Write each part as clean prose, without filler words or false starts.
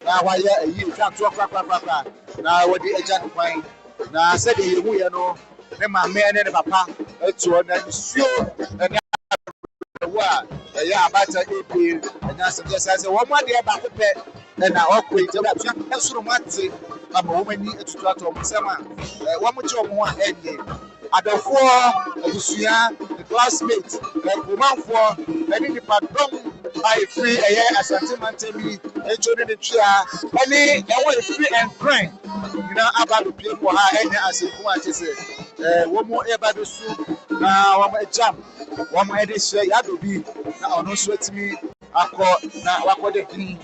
na wayɛ ayi twa to krakrakrakra na wɔde agya no kwan na sɛdeɛ yɛhu yɛ no ne maame ne ne papa atuo na nsuo ne wo a ɛyɛ abata epe ɛnya sɛ sɛ wɔn adeɛ baako pɛ na ɔkɔ yi gyina tua ɛsoro mu ate ama wɔn ani atutu atɔ wɔn nsɛm a wɔn kyɛ wɔn ho a ɛnyɛ adɔfoɔ abusua classmate nkumanfoɔ ɛne nipadɔm a efiri ɛyɛ asante mantam yi etwa ne twia ɛne ɛwɔ efiri nkran nyinaa aba abepie mu ha ɛnyɛ asɛnkum a kyɛ sɛ wɔn ɛba bɛsu na wɔn agyam wɔn ɛde hyɛ yado bi na ɔno nso atumi akɔ na wakɔ de hini.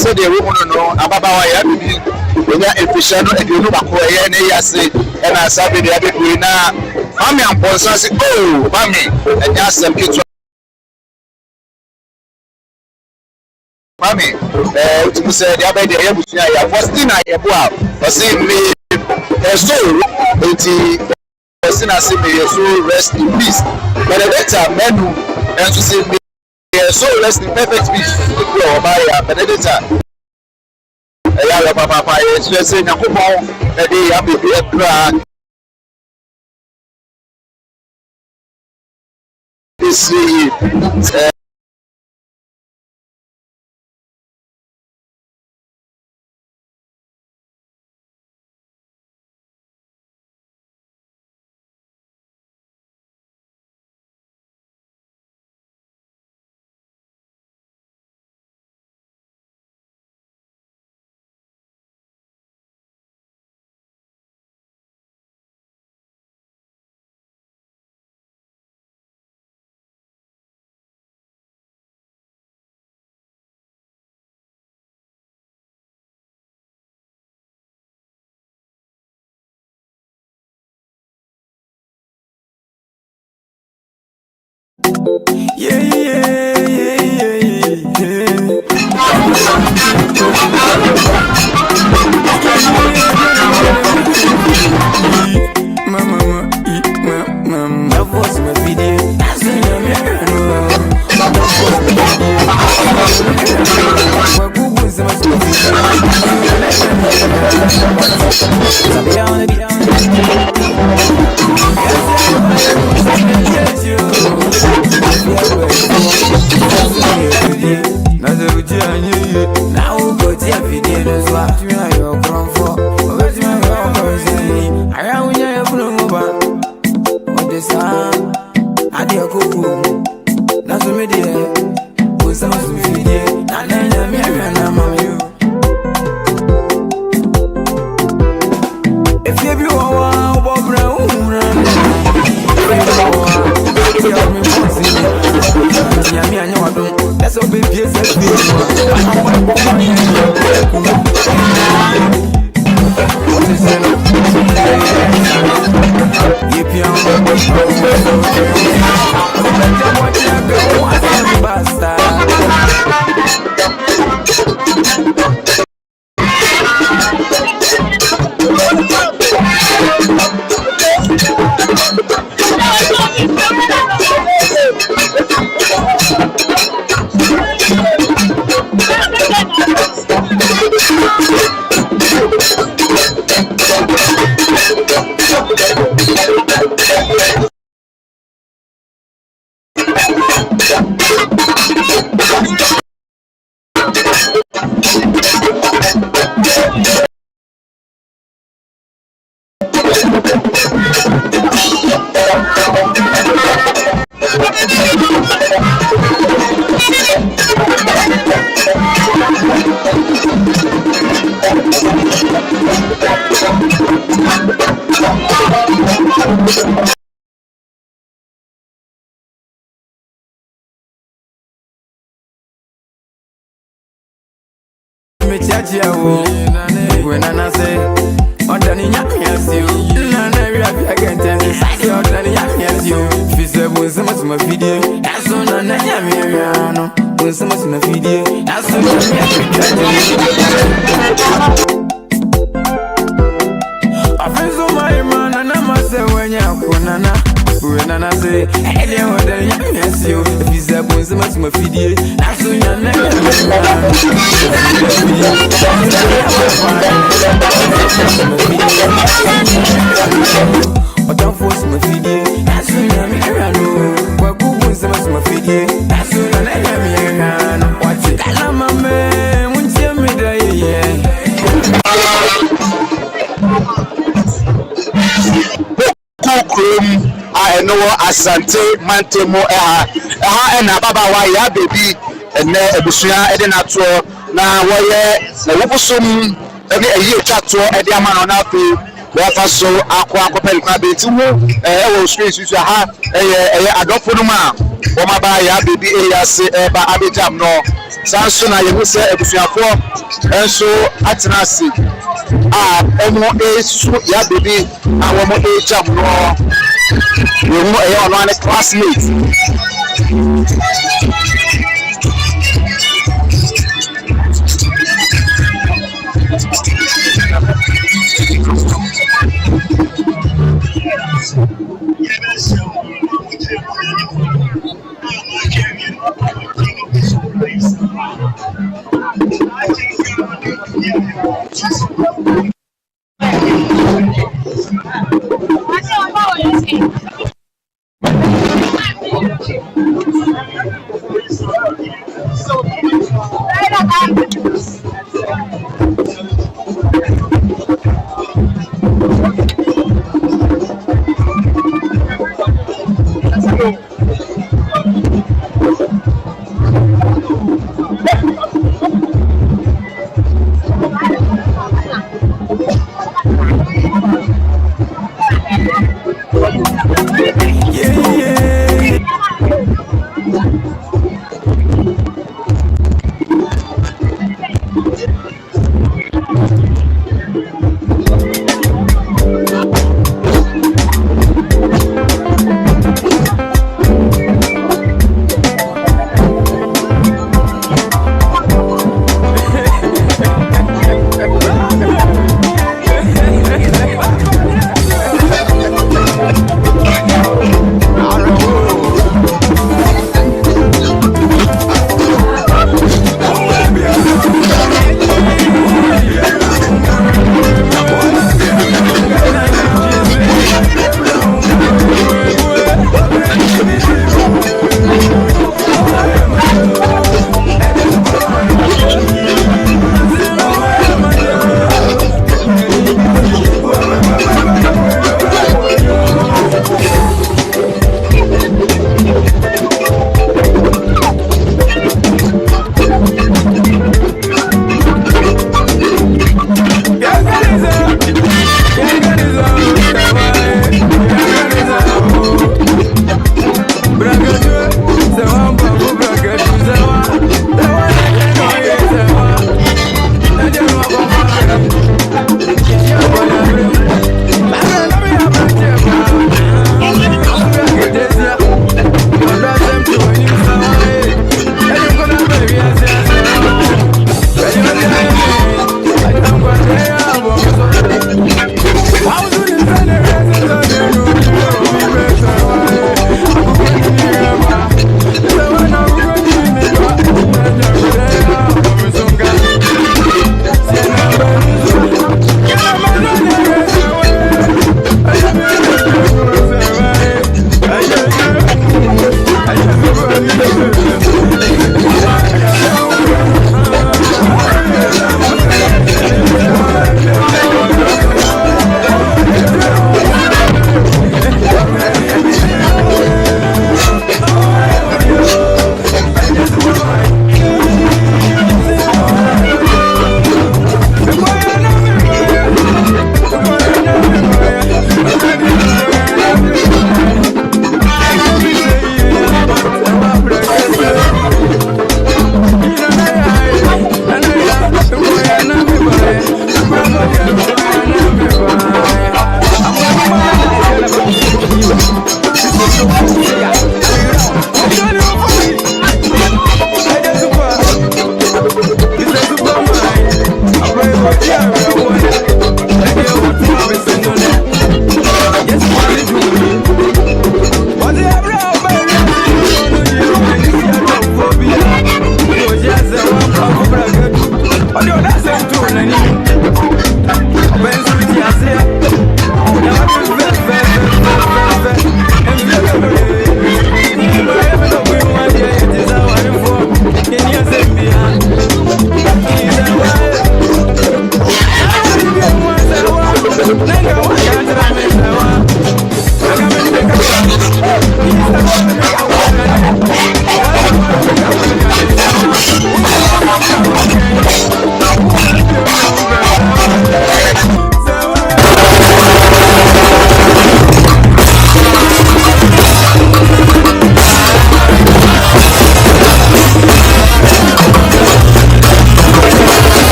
So the woman no ababawa ya bibi onya efisha no eduonu bako ye na yase e na sabe de abedu na mami amponsa se oh mami enya asem kitu mami utumu se de abede ye busua ya Faustina ye bo a o se me so enti Faustina se me so rest in peace but the better menu and to say so rest in perfect peace go by Benedicta ya papa yes say na kupon e dey ya be kra this Yeah. When I say, what done in you? Nana, we have again, you're done in you. If you say, when so much my video, that's on a Nayamiano. When so much my video, that's on I feel so my man, and I must say, when you're when I say, hey, you're done in you. If you say, when so much my video, that's on your name. But don't force my video. That's when I'm here. What good was my video? That's when I'm here. Watch it. I'm a man. Won't you me die? I know Asante Mantemo and Baba Waya baby and Busia Edenato na Wopusum a year chat to Ediaman on Api, Wafaso, Aqua Copel to streets which are a dofunuma, Omabaya baby Eba Abijam no Sansuna Yemusa Ebusia 4 and so Atanasi. Ya baby, I want to jump no. You know, a classmate.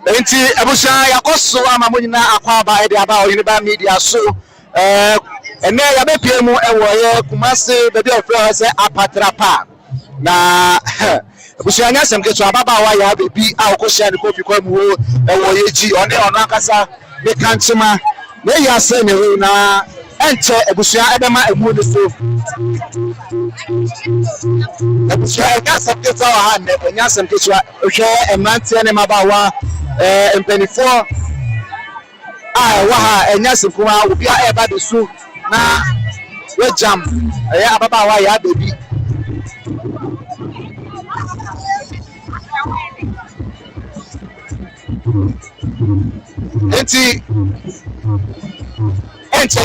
enti abusha yakoso ama munyina akwa ba ede aba oyini ba media so ene ya bepie mu ewo ye Kumasi bebi ofre se apatrapa na abusha anya sem keto ababa wa ya bebi akoshia ni kofi kwa mu ewo Yejie one ono akasa me kanchima me ya se ne na enche abusha edema emu ni so abusha anya sem keto ha ne anya sem keto hwe emrantie ne mabawa mpenifo waha enyase kuma obi a eba de so na wejam ababa wa ya baby enti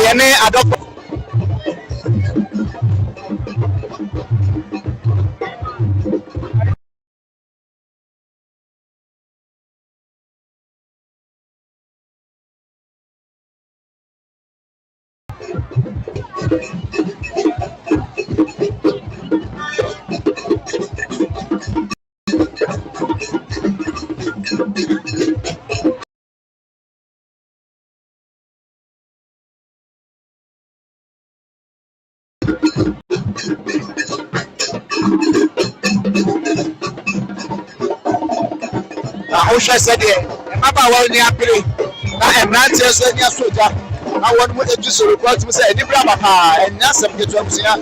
yene adoko ahosha sede maba wa ni apere na emrantie so ni asoja na won mu ejusoro ko tumi se eni bra papa enya sem ketu abusia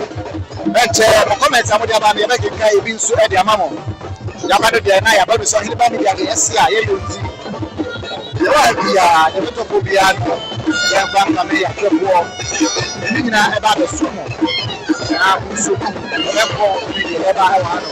enche mo comment amodi aba me be keka ebi nso e de amamo ya ba de na ya ba so hili ba media de sia ye yonti ye wa bia ye to ko bia ya ba ka me ya kebo ni nyina e ba de so mo na so e ko ni e ba e wa no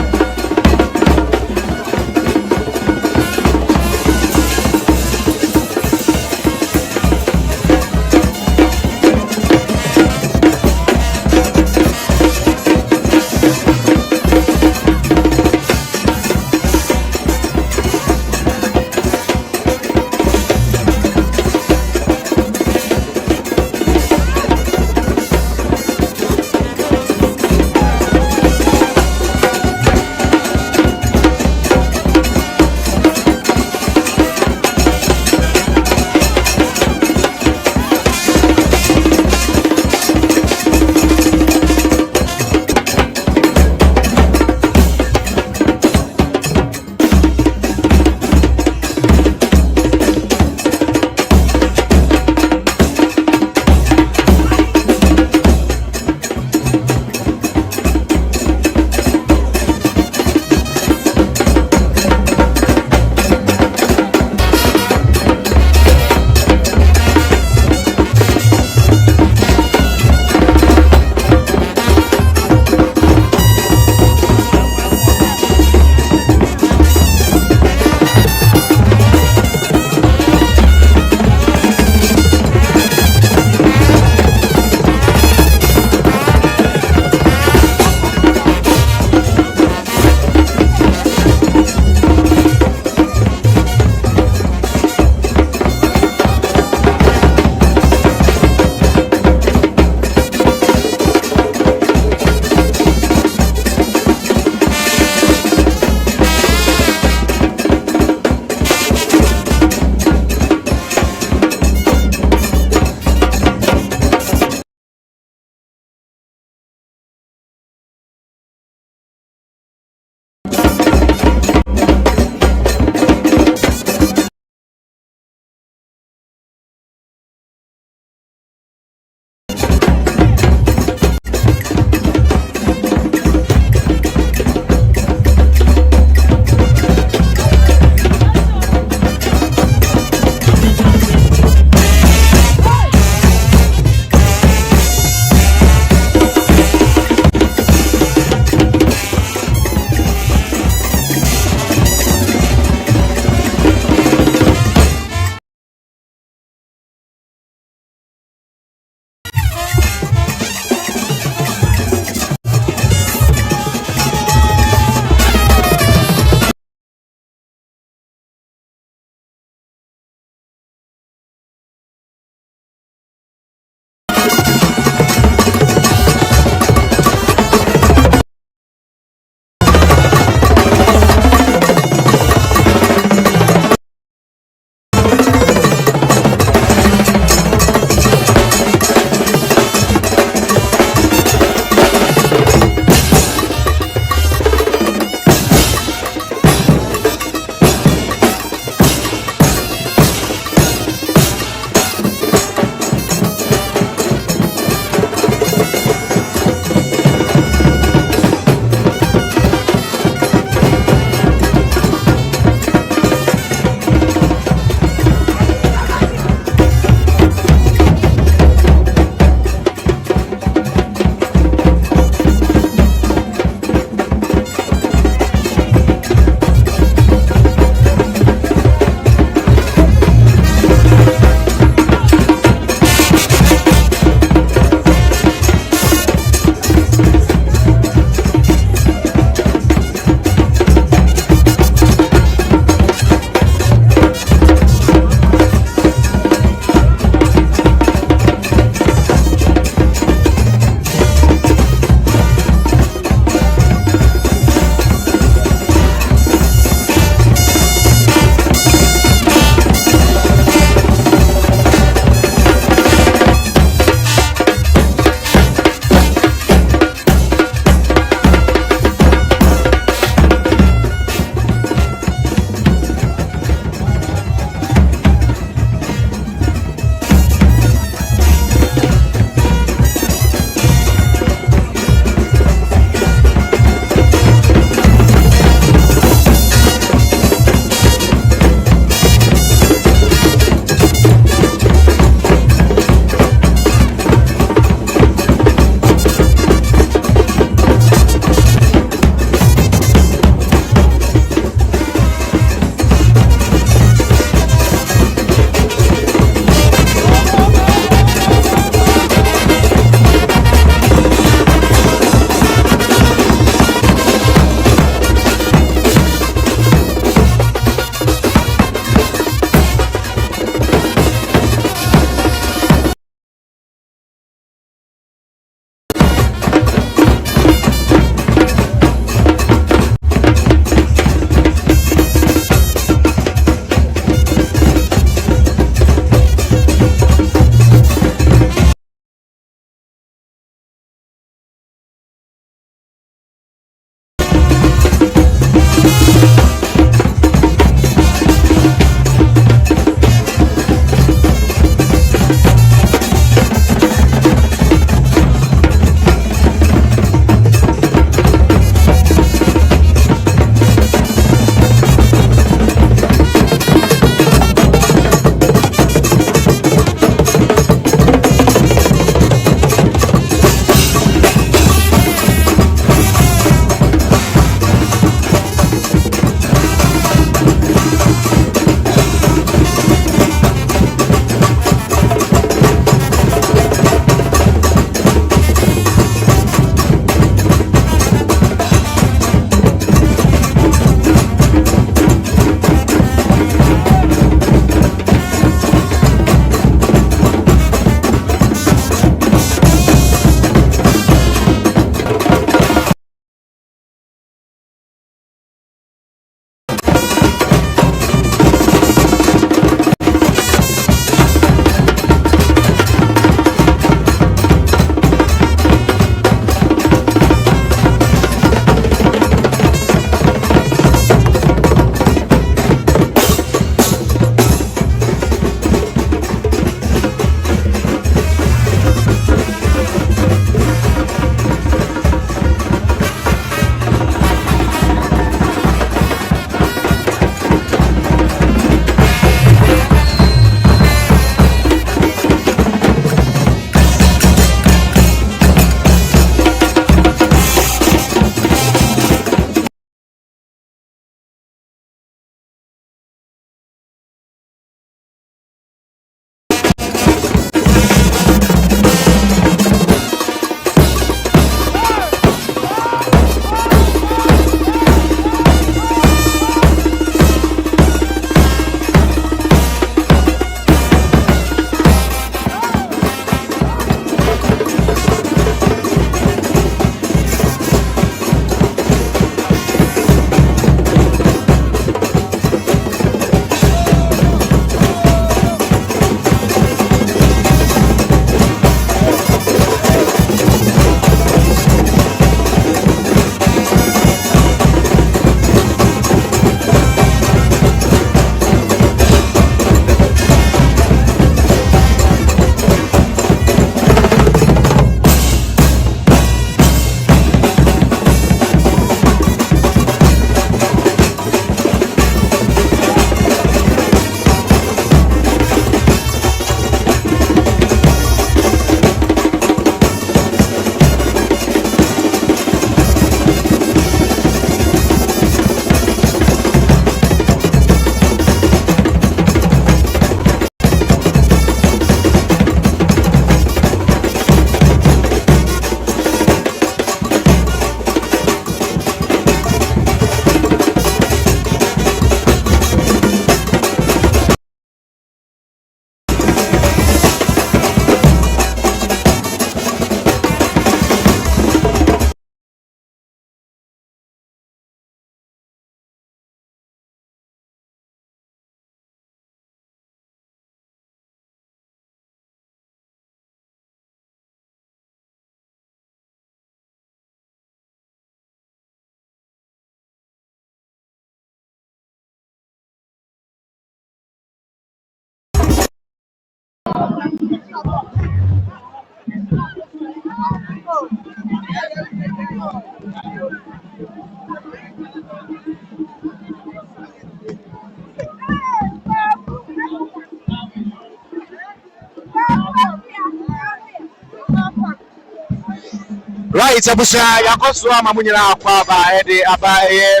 Right, Abusha, Yakoswa, Mamunila, Aquaba, Eddie, Abaye,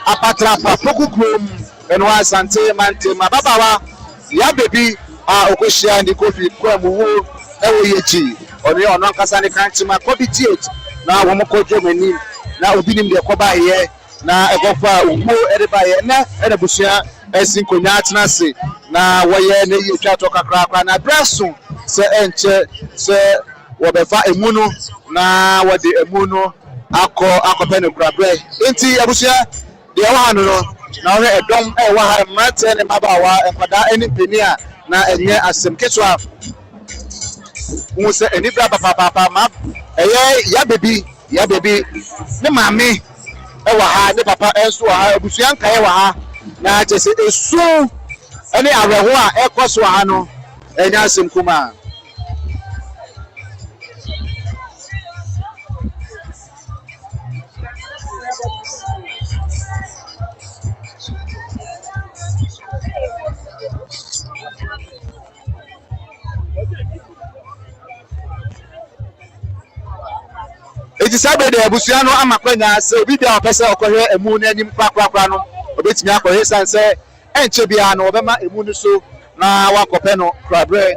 Apatrapa, Pokukrum, and ASANTE, Mante, Mababawa, Ya baby, Okusha, and the Kofi, Kwamu, Yejie, or your non Casani Kantima, Kobi Tiet, now Womoko Germany, now Ubinim the Koba here, now a Gofa, Umo, everybody, and Abusha, as in Kunyat Nasi, now where you try to crack and address soon, Sir Enche, Sir. Wabeva emuno na wade emuno akopene krabre enti abusia de wa no na wo edom e wa ha mate ne mabawa enkwada eni penia na enye asem ketwa wo se eni bra papa ma eye ya baby ne mame e wa ha ne papa enso wa ha abusia nka e wa ha na chese esu eni aweho a ekoso ha no enya asem kuma. It is Saturday, Busiano, Amakwena, so we are a person of a moon and in Paquano, a bit Yako, his and say, and Chebiano, Obama, a Munuso, now Wakopeno, Crabre.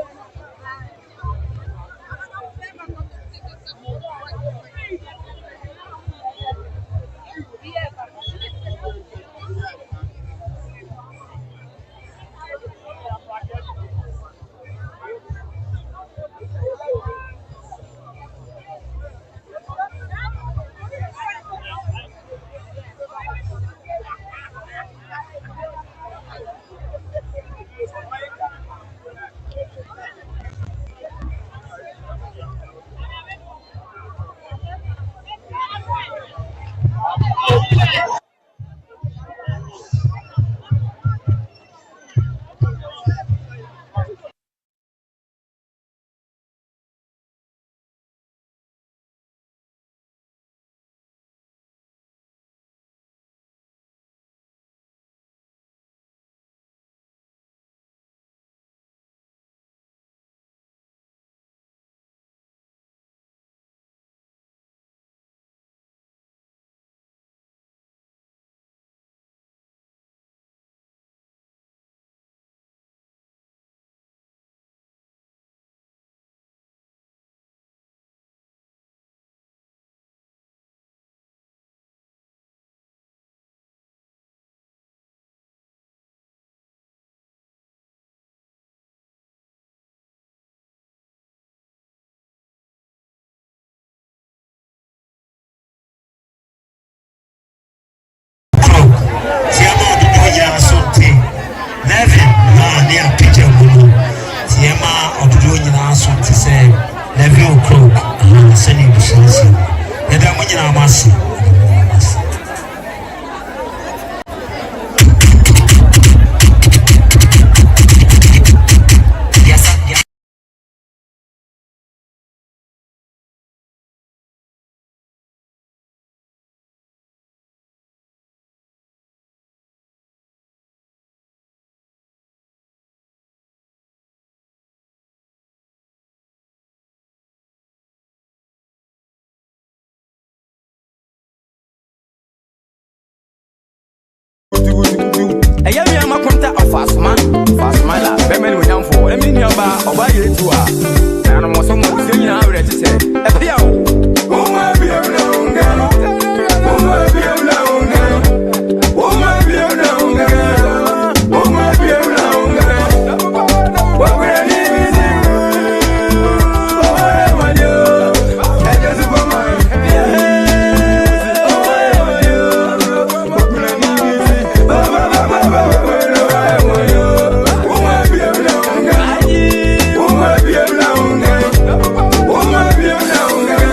Yejie makonta ofasma la bemen we down for emi ni oba yetu a na mo so mo se nyina awre tete e pia o ma bi na unga o ma bi na unga o ma bi na unga o ma bi na unga o bre ni bizi o ma yo e jesu ko ma Oh,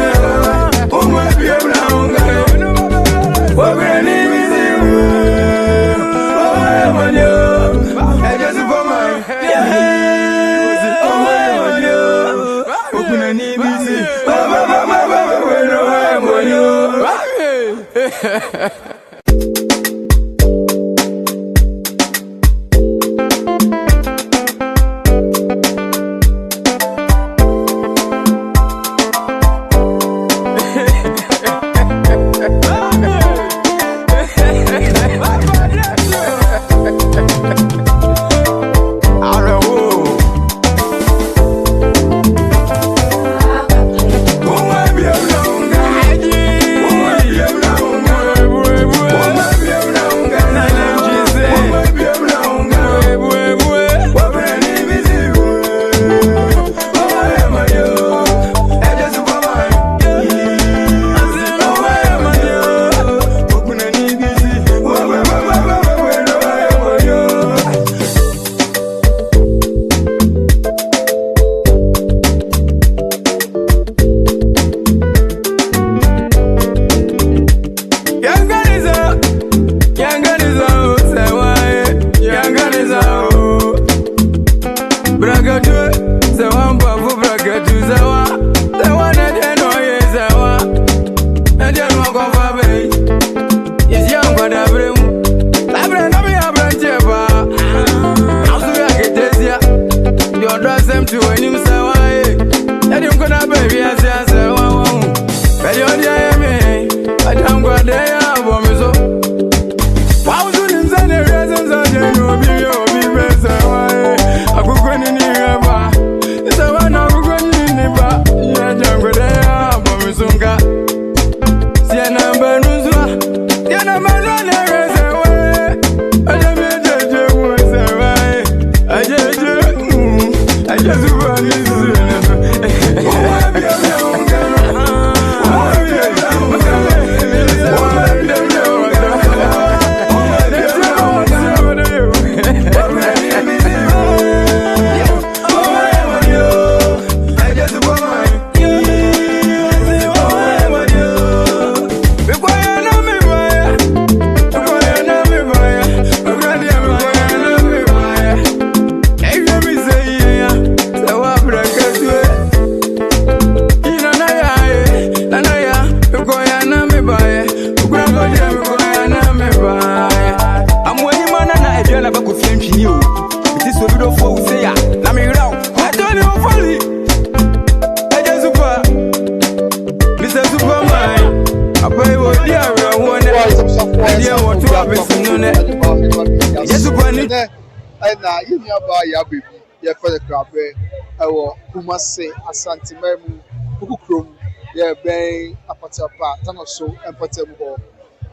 Kumase asante memu ukukrom ye ben apatapa tanoso empatem ho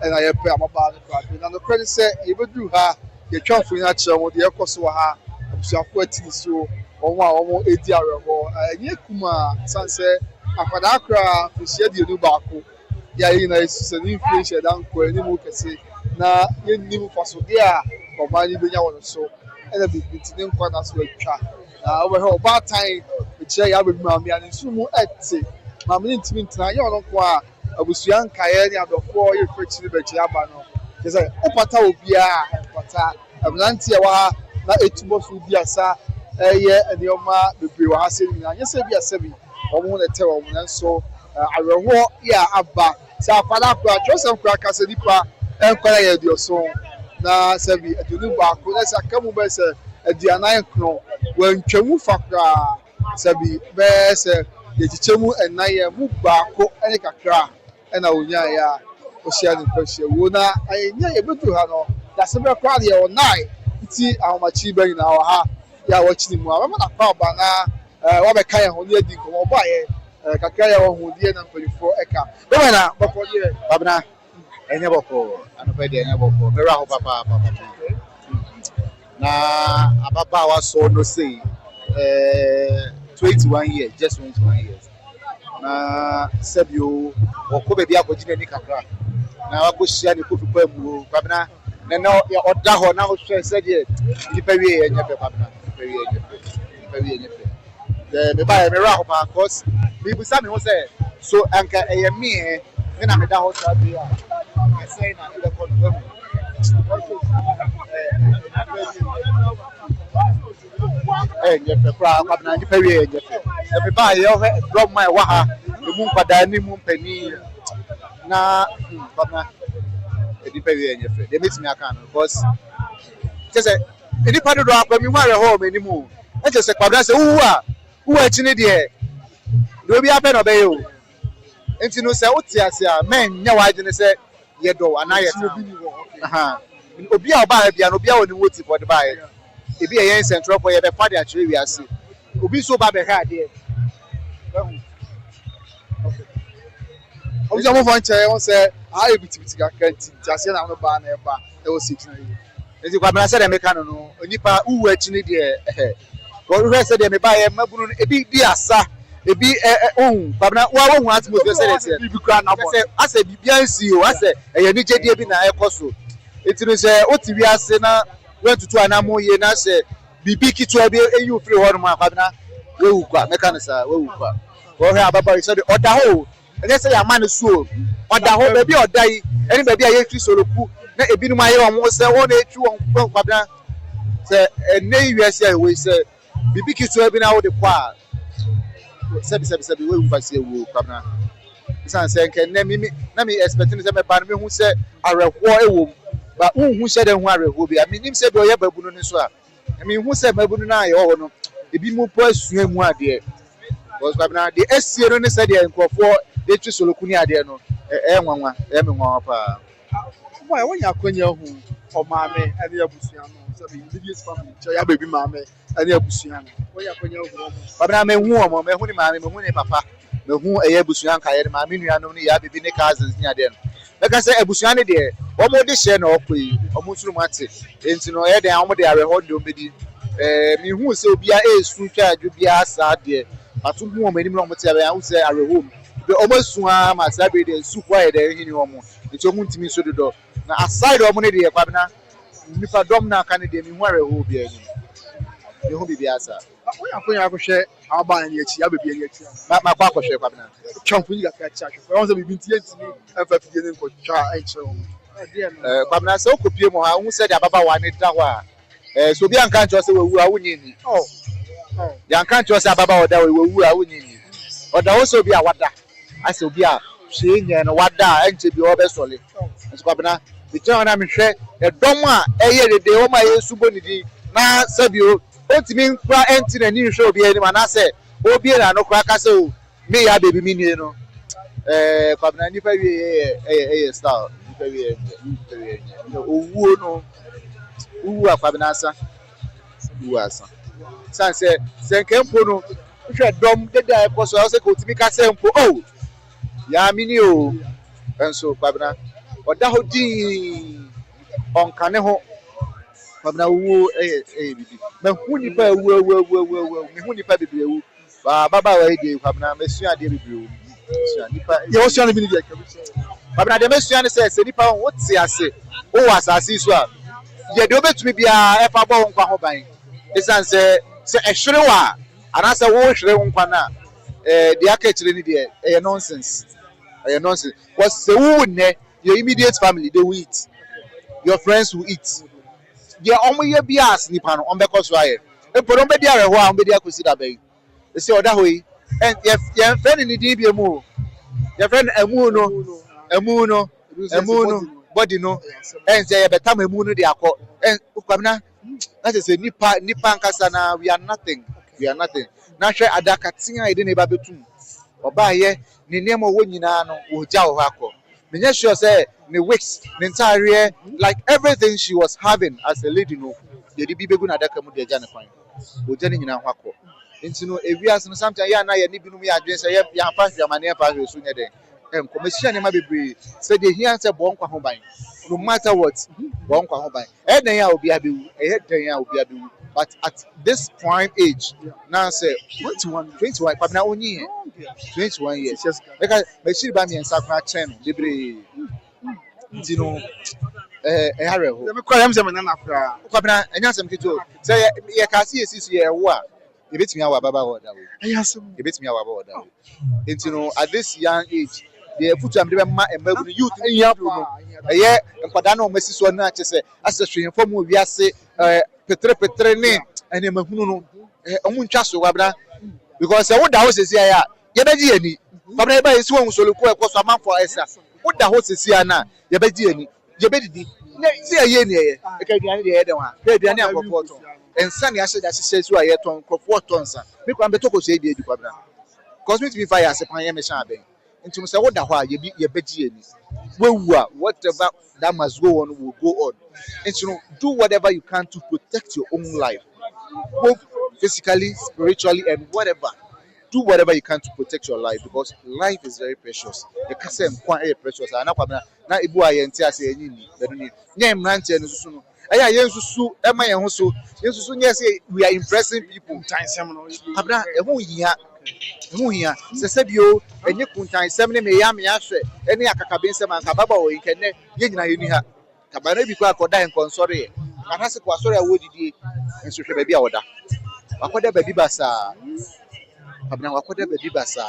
na ye pe amaba no kwa na no credit say ye bedu ha ye twafo nya kire mo de ekoso ha abusuafo atini so won a won edi areho enye kuma sanse akwada akra fisia de nu baako ya yi na isuse ni inflation dan ko ni mu kese na ye nim faso de a omani benya won so ena bibiti ne nkwa na so atwa over here about time che ya be maami ani sumu ete maami ntimi ntina ye ono kwa abusua nkae ni abofo ye fetiri bechi aba no je say opata obia opata ablanti ya wa na etubo fu biasa eye enioma bebre wa hase ni anya se biasa bi omo na te omo na so areho ya aba sa afada kwa joseph kwa kase nipa enkwara ye dioso na sebi edunu ba ko na sa kamu be se edianan kno wantwamu fakra sabi bese yechichemu enaye mu baako ene kakra ena onya ya ohia ni kwahia wo na anya ye bedu ha no ya sebe kwa de onai ti ahomachi ban na wa ha ya wachini mu ama na kwa ba na wa be kan ho ni adi ko ba ye kakra ya wo ho die na mpanifo eka be na boko die babna enye boko anope de enye boko me ra ho papa na ababa wa so no say 21 years, just 21 years. Na sebio okobe bia agojine ni kakra. Na wagohia ni kofi pamu babna na no ya oda ho na ho hwe se de nipa wie enye pe babna nipa wie enye pe me ba me ra ho pa cause me busa me ho say so anka eye me na me da ho tra bia I say na e ko no nyefe kwa babna nipa wie nyefe me ba ye ho drop my wa ha emu nkwada ni mu mpani na babna nipa wi enye fe de metimi aka no because say nipa do akwa mi hware ho me nimu e say kwabra say wu achi ne de do bi ape no be yo enti no say uti ase a men nya wagene say ye do anaye aha obi a oba bia no obi a woni woti for the buy ebi e yen central for ye be fa de akire wi ase obi so ba be ha de Obi mo fon che won say I biti ga kanti ase na no ba na e ba e o 6 na yi enti kwa bana say de meka no onipa uwu achi ne de ko we say de me ba ye mabunu ebi di asa ebi babna wa hu atmosphere say bi kra na bo say asa bibia nsi o asa eye ni gede bi na ekoso etinu say otiwi ase na wentutu anamo ye na say bibi kitu abi eyu free ho no ma babna we hu kwa mekanisa we hu kwa wo he ababa say oda ho ene say amane suo oda ho ba bi oda yi eni ba bi aye krisoloku na ebi no aye won say won na etwi won babna say ene wiase we say bibi kitu abi na wo de kwa sebi we ufasi ewu kwabna san say nke na mi expecting say me ba no me hu say areho ewo ba hu say de hu areho bi ami nim say be oye babunu ni so a mi hu say babunu na aye ho no ebi mu po asua mu ade because kwabna de asie no ne say de nkofo de twi soloku ni ade no nwanwa me nwanwa pa boy won ya kwanya hu o maame ade abusua no say be immediate family cho ya baby maame ade abusua no won ya kwanya hu o babna me hu o me hu ni maame me hu ni papa me hu eye abusua nka ye maame nuanom ni ya baby ni cousins ni ade no because say abusua ne de o mo de share na okoi o mo suru mate enti no ye de o mo de areho de o bedi mi hu say obia esu twa adwo bia asa de atu hu o manim no mo te ya hu say areho be o mo suwa ma sa be de su kwa ye de hini o mo enti o mu ntimi so dodo na aside o mo ne de kwabna nipa dom na aka ne de mi hu areho bia ni me hu bibia asa won ya kwanya akohwe aba na echi ya baby na echi ma kwa akohwe kwabna champu ni ga ka cha won say bibi ntie ntimi afa fidie ne nko twa enche o kwabna se okopie mo ha hu se de ababa wa ne da ho a so bi anka ncho se wewu a wonyi ni ya anka ncho se ababa oda wewu a wonyi ni oda ho se obi a wada ase obi a hwe nya no wada enche bi obesole nso kwabna bi twa na me hwe edom a eye dede o ma yesu bonidi na sabio otimi nkwa enti na ni hwe obi ani ma na se obi na no kwa ka se o me ya baby mi ni no kwabna ni fa wie style owuo no uwu akwabna asa uwu asa san se nkempo no hwe dom dede a ekoso o se ko timi ka se mpo o ya mini o enso kwabna oda ho din onkane ho kwabna uwu bibi me hu nipa ewu me hu nipa bibi ewu baba wa ide kwabna mesu ade bibi ewu nipa ye o sua ne bi ni de ka babna de mesu ane se nipa won ti ase o asase so a ye de obetumi bia e fa bo nkwa ho ban esan se ehwere wa ana se wo hwere nkwa na de aka kire ni de nonsense nonsense was se wo ne your immediate family they will eat your friends will eat ye omo ye bia as nipa no on be koso aye e poron be dia reho a on be dia kosi da bai e se oda hoyi and ye friend ni di bi emu your friend emu no body no and say betam emu no de akọ and kwamna na say nipa nkasa na we are nothing na hwe adaka tia ide na ba betum oba ye ne nemo wo nyina no wo ja wo akọ menye sure say ne weeks ne entire like everything she was having as a lady no ye di bi begu na adaka mu de ja ne kwan wo ja ne nyina ho akọ enti no ewiase no sometimes ya na ye ni binum ya adwen say ya pa hwamane pa hwe so nye den commission ne ma bebre say dey here say bon kwa ho ban no matter what bon kwa ho ban den ya obi abewu den ya obi abewu but at this prime age now say 21 papa na onyi 21 years because me shiri ba mi ensa kwa chen bebre di no hare ho me kwa yam se me na nakra papa na enya sem kito say ye ka si esi so ye wo a ye betimi awa baba wo da wo ye betimi awa baba wo da wo enti no at this young age the future am dey ma emagu youth nyabro no eye nkwada na o mesi so na chese asehwe fo mu wiase petre ne ene mahunu no omu ntwa so wabra because wo da ho sesi ya ye beji ani wabra e ba esi won solo ko ekoso amanfo esa wo da ho sesi ya na ye beji ani je be didi see aye ne ye e ka aduane de ye de wa be aduane akofo ton ensa ne ahye da hye so aye ton krofo ton sa me kwa be toko so e di edi kwa bra cause me to be fire se pan ye me sha ben ntum se wo da ho a ye beji ani wewu a whatever that must go on will go on and you know do whatever you can to protect your own life both physically, spiritually, and whatever. Do whatever you can to protect your life because life is very precious. The castle quite precious. And now ibu ayenti ase enyi beduni. Nye mranti enu susu no. Aya yen susu ema yen ho so. Yen susu nye say we are impressing people. Abna ehun hia. Se sebio enye kuntan sem ne me ya me ahwe. Ene akakabe nsem anka baba o nkene ye nyina yeni ha. Kabana bi kwa akoda enkonsore. Anase kwa sore awodidie. Enso hwe ba bi awoda. Wakoda baby basa abna wakoda baby basa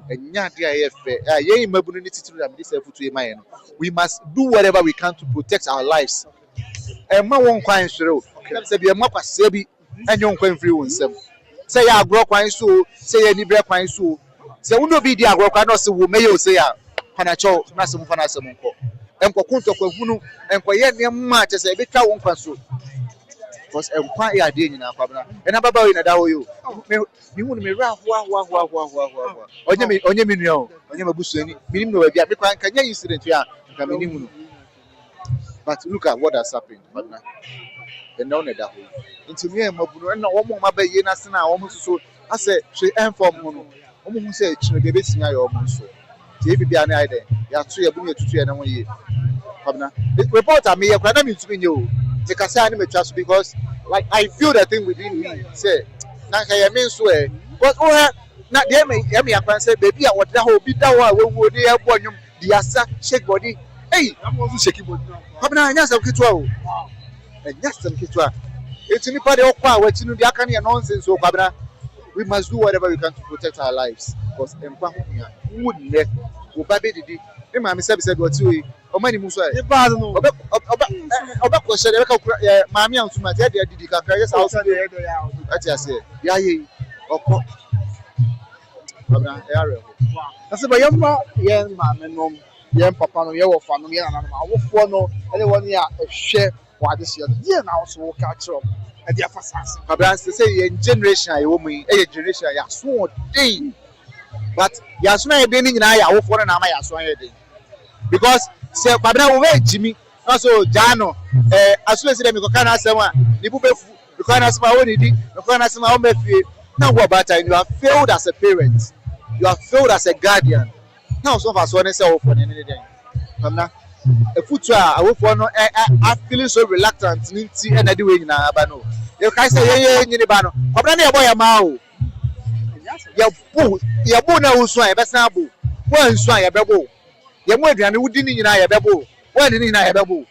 enya de ayefe ye mabunu ni titiri na me say futu e maye no we must do whatever we can to protect our lives ma won kwan sure o say bi ma kwase bi enyo kwan free won sem say ya agro kwan so say ya ni bre kwan so say wo no bi di agro kwan no say wo meye o say ya kana cho na sem fa na sem nko enko kunto kwa hunu enko ye ne ma che say be twa won kwan so because quite a day in our problem. And I'm about in a dow you. You wouldn't be rough. Onye minio, onye mabuseni, minimum of Yakan can you incident here? But look at what has happened, partner. The known that into me and Mabu and one more Mabe Yenasana almost so. I said, she am for Mono. Almost said, she will be basing almost so. If you be an idea, you are 3 years to 3 and 1 year. Partner, the reporter may have run into you. Take a sign me trust because like I feel the thing within me say na ka mean so but na dey me akwan say baby a woda ho bi da ho we dey ebo nyum di asa shake body hey I'm also shaking body now na anya sam kitwa o anya sam kitwa etini pa dey okwa wachi no di aka na nonsense o kwabra we must do whatever we can to protect our lives because empa ho hia wood ne wo ba be didi e ma me say be oti we o mani mu so e ba no oba ko shere be ka maami an tuma te de didi ka yes house dey ati ase Yejie okko abna e are ho ase ba yemma ye maame nom ye papa no ye wo fa no ye nana no awofo no ele woni a ehwe wade se ye na wo so ka kiro e dia fasase abna say ye generation ayi wo mu e generation ya so dey but ya so na ye dey ni nyina ya awofo no na ama ya so ye dey because say kwabna wo we jimi also jano asule say dem ko kana asema ni bu befu because na asema wo ni di because na asema wo mefie now what about time you have failed as a parent you have failed as a guardian now so far so ne say wo for ne ne den kwabna e futu a awofo no I feeling so reluctant nti e na de we nyina aba no e kai say ye nyini ba no kwabna na ye boy ma o ye bu na wo so e be san bu wo nso a ye be bu ye mo aduane wudi ni nyina ye be bu wo ni nyina ye be bu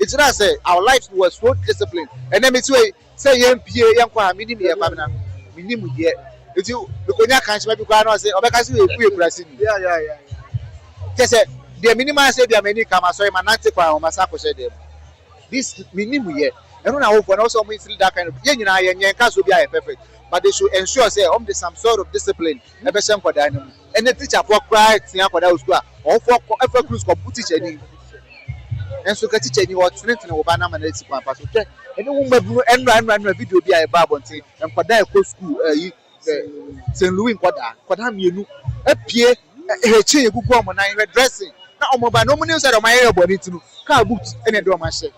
it's not say our lives was so disciplined and then me say ye mpie ye nkwa me ni me ye kwabna me ni mu ye eti bekonya kan che be kwa no say obeka say we ku ekurasi ni yeah say the minimum say be amani kama so ma nante kwa o masako she dem this me ni mu ye eno na wo for na so mo feel that kind of ye nyina ye nyen ka so be a perfect but they should ensure say there's some sort of discipline e be shem kwada ni and the teacher for cry tia kwada school or for cruise ko teacher ni and so ka teacher ni what strength na wo ba na ma na ti kwa pa so ke ene wo mabunu enra video bi a e ba bonte en kwada e ko school yi St. Louis kwada mienu apie eche egugu omo na dressing na omo ba no muni so do my body tinu ka boot ene do ma she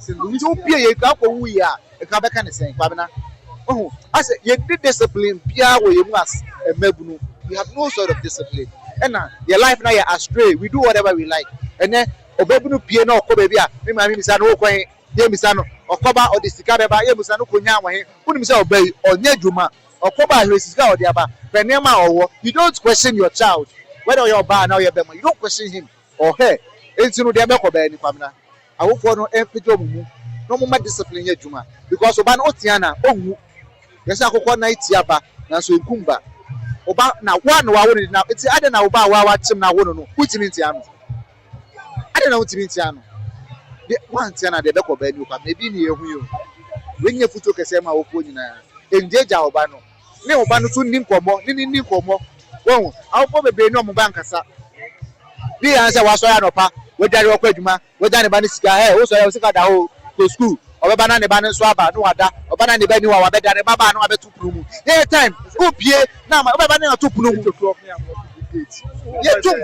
St. Louis o pie ye ka ko wu ya e ka be ka ne sen kwabena oh as ye did discipline pia wo ye mu as emabunu we have no sort of discipline and your life now you astray we do whatever we like and then obebunu pie na okoba bi a me ma mi misa no kwan ye misa no okoba odisika be ba ye misa no konya awahe uni misa obai onya dwuma okoba hwesika odi aba penema owo you don't question your child whether your ba now your bema you don't question him or her enti no de be ko ba ni kwamna awofo no empejo mumu no mo ma discipline ye dwuma because oba no otia na onwu yesa akokọ na itiaba na so nkumba oba na one wa woni na eti ade na oba wa chim na wono no utimi ntia no ade na utimi ntia no de one tia na de be ko ba ni kwa maybe ni ehu yo wenye futo kese ma wofo nyina enjeja oba no ne oba no so ni nkomo won awofo bebe ni omo ba nkasa bi ya nse waso ya no pa whether you okwa adwuma whether ne ba ne sika wo so ya sika da ho to school obeba na ne ba ne so aba no wada obana ne ba ni wa wabeda ne baba no abetu punu mu dey time go pie na ma obeba ne atu punu mu ye tum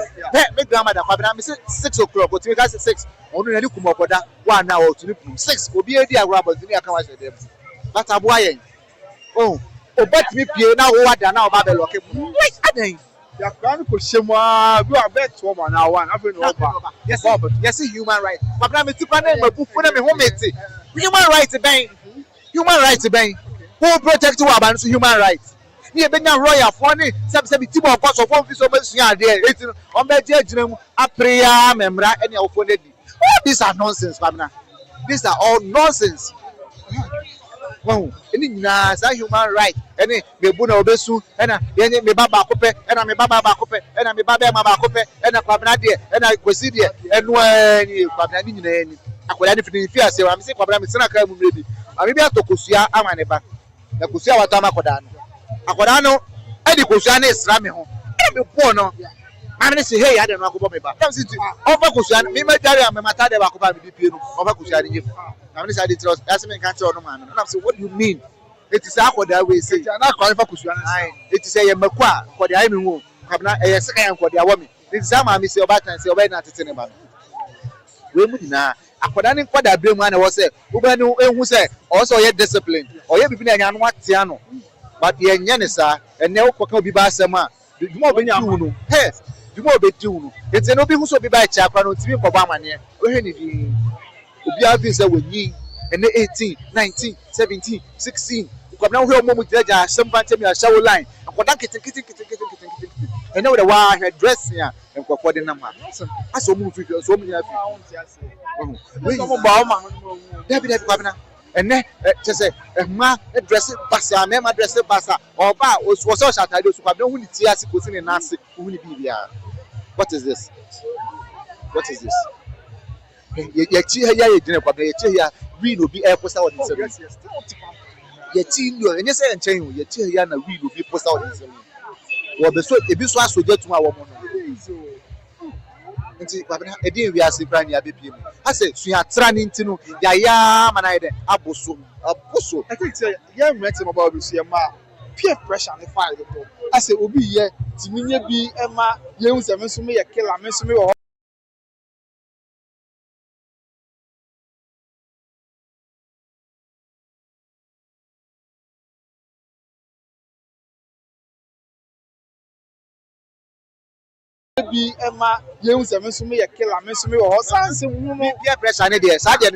me grandmother kwa na me say 6 o'clock o ti me ka say 6 onu na ni kuma okoda wa na o tu ni punu 6 obi edi agro abodi ni aka wa se dem but aboa yen oh obat mi pie na wo wada na oba be loke mu wait aden ya kan ko shemwa bi abet wo ma na one afi no ba yes human right but me ti pa na mabu fu na me ho mete human right ben who protect you about human rights ni e benya royal for ni se ti bo ko so for fi so ma sua ade eti on be je agina mu apreya memra ene awofo na di all these are nonsense famna these are all nonsense wow eni nyina sa human right eni me bu na obesu ena yenye me baba akopɛ ena me baba akopɛ ena me baba ma akopɛ ena kwabna de ena kwesi de enu ani kwabna ni nyina ani akola ni fini fi ase wa me se kwabna me sena ka mu mrebi ami bi atokosua ama ne ba na kosua wata ma akoda no edi kosua na isra me ho e me po no ami ne se hey ade no akobɔ me ba tam si ofa kosua me ma jare am mata de ba akobɔ me di pie no ofa kosua ni nyem I'm not saying it. That's me can't tell no man. And I'm saying, what do you mean? It is how the way say. I'm not calling for Kusuana. It is a Makwa for the Amy womb. I'm not a second for the woman. This is how I miss your back and say, obey not to tell about. We would now. I put any for that blame man was said. Who said also yet discipline or you be an what Tiano. But the Yanisa and now Coco be by Sama. The more be you. Yes, the more be you. It's an obi who so be by Chapano to me for Bamania. Obi abi say we yin ene 18 19 17 16 kwabna wo hwe mo jaja sempa temi a shawo line akoda keten ene we the wa hwe dress ya enkokode na ma aso mu fi so mu nya fi we so mo ba o ma David kwabna ene chese ehma dress basa me ma dress basa oba wo so shatade so kwabna hu ni ti ase kosi ne na ase hu ni bibia. What is this? Yejie ya yedine kwa be yejie ya we no be airposta on the service yejie no enye say enchen o yejie ya na we no be posta on the service wo be so ebi so asoje tuma wo mo no nti kwa be na edin wi ase kra ni abepie mu ase sua tra ni nti no ya mana ide aboso I think say ya mrete mo ba obi so ya ma peer pressure ne fire the top ase obi ye timinye bi ema ye hu se me so me ye killer me so me wo bi ema ye hu se me so me ye killer me so me wo sanse hu no peer pressure ne dey sa dey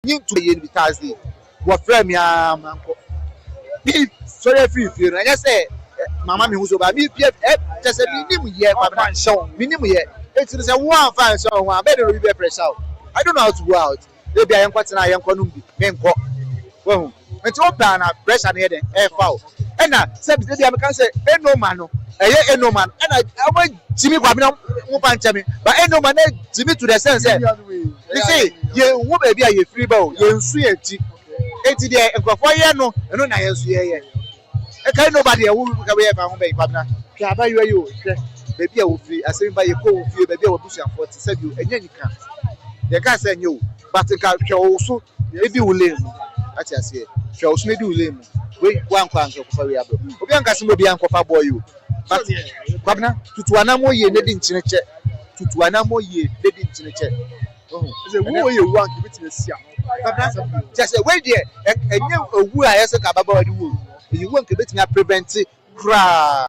yin to ye because the wo frame ya manko bi sorry free na say mama me hu so ba mi peer just be nim ye kwabna mi nim ye it is a one fan so one be dey be pressure I don't know how to go out maybe I am kwatena I am konum bi me nko wo nti o plan na pressure na den e foul na say bi dey am kan say enoma no eye enoma na awa jimi kwabna mo pa nche mi but enoma na jimi to the sense say you see ye wo ba bi a ye free ba o ye nsu ye ti eti dey enkofo ye no eno na ye nsu ye e kai nobody e wo ka we fa ho ba kwabna ka ba yo yo hwe baby a wo free asem ba ye ko wo free baby a wo busu afo ti say bi enya nika ye ka say nyo but ka hwe wo so edi wo lem ati ase hwe wo so edi wo lem we wan kwa nso ko fa we abo obi anka se mo bi anko fa boy you but kwabna tutuana mo ye ne di nchineche tutuana mo ye ne di nchineche say wo ye wan ki bit na sia kwabna just we there enye owu a yese ka baba wadi wo you wan ke bit na prevent cry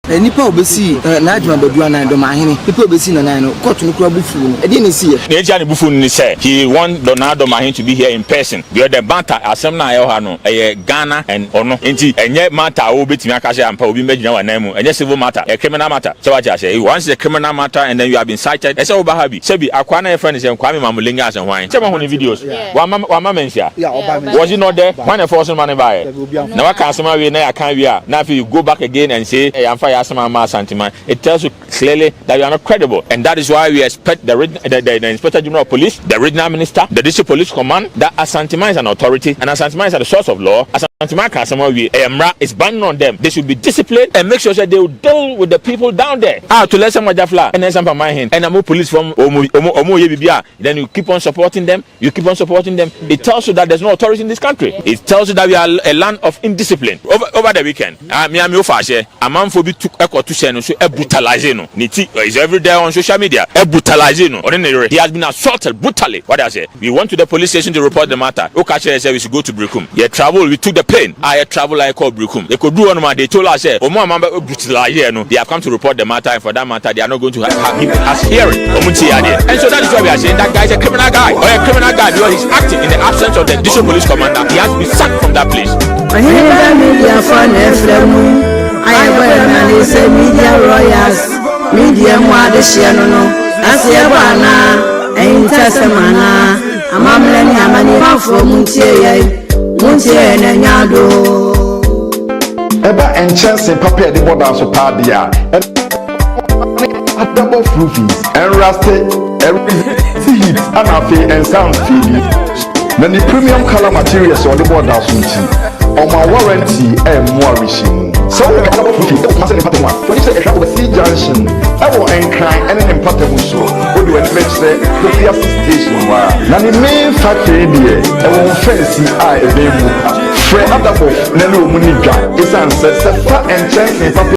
nipa obesi na adwuma badua na do mahene nipa obesi na nan no court no kura bufu no e dey ne see na eja ne bufu ni say he want Donado Mahin to be here in person because the banter asem na ayo ha no Ghana and ono enti enye matter wo betimi aka say ampa obi magina wa nan mu enye civil matter a criminal matter so what you say once the criminal matter and then you have been cited say oba ha bi say bi akwa na your friend say Kwame Mamulenga asen hwan say ma ho videos wa ma mensia was he not there when the force man buy na wa kan asema we na ya kan we a na you go back again and say amfa ya asema ma Santima. It tells you clearly that you are not credible, and that is why we expect the Inspector General of Police, the Regional Minister, the District Police Command, that Asantima is an authority and Asantima is at the source of law. Asantima is banning on them. They should be disciplined and make sure that they will deal with the people down there. To let someone jafla and then some my hand and I'm police from then you keep on supporting them. It tells you that there's no authority in this country. It tells you that we are a land of indiscipline. Over the weekend, a man for be took to send so brutalizing no. Is every day on social media. Brutalizing no. He has been assaulted brutally. What I say? We went to the police station to report the matter. Okache said we should go to Brekum. We took the plane. I travel like called Brekum. They could do one man. They told us, they have come to report the matter, and for that matter, they are not going to have us hearing. And so that is why we are saying that guy is a criminal guy. Or a criminal guy because he's acting in the absence of the district police commander. He has to be sacked from that place. I wear say media royals, media Mwadeshiano, Asiabana, and Tassamana, Amamani Amani from Muntie and Yado. Eba and chance and paper the border so padia and double fluffies and rusty heat and and sound feed. Then the premium color materials on the border on my warranty and more wishing. So we can have a few when you say a travel with C junction, I will cry and an important so. What do I say? The clear station. Now the main factory there, I won't fancy I a baby. Fred Adabo, Nelu Muniga, is answered, and chance